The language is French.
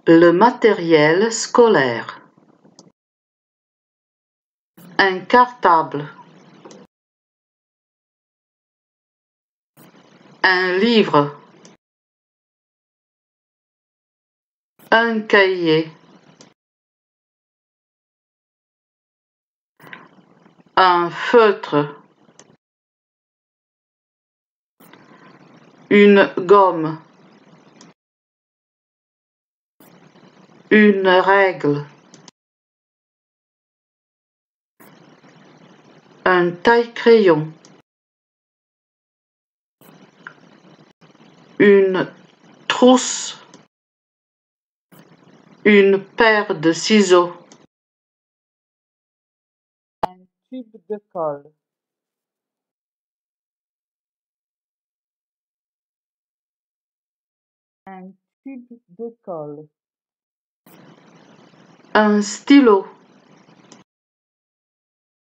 Le matériel scolaire. Un cartable. Un livre. Un cahier. Un feutre. Une gomme. Une règle. Un taille-crayon. Une trousse. Une paire de ciseaux. Un tube de colle. Un tube de colle. Un stylo.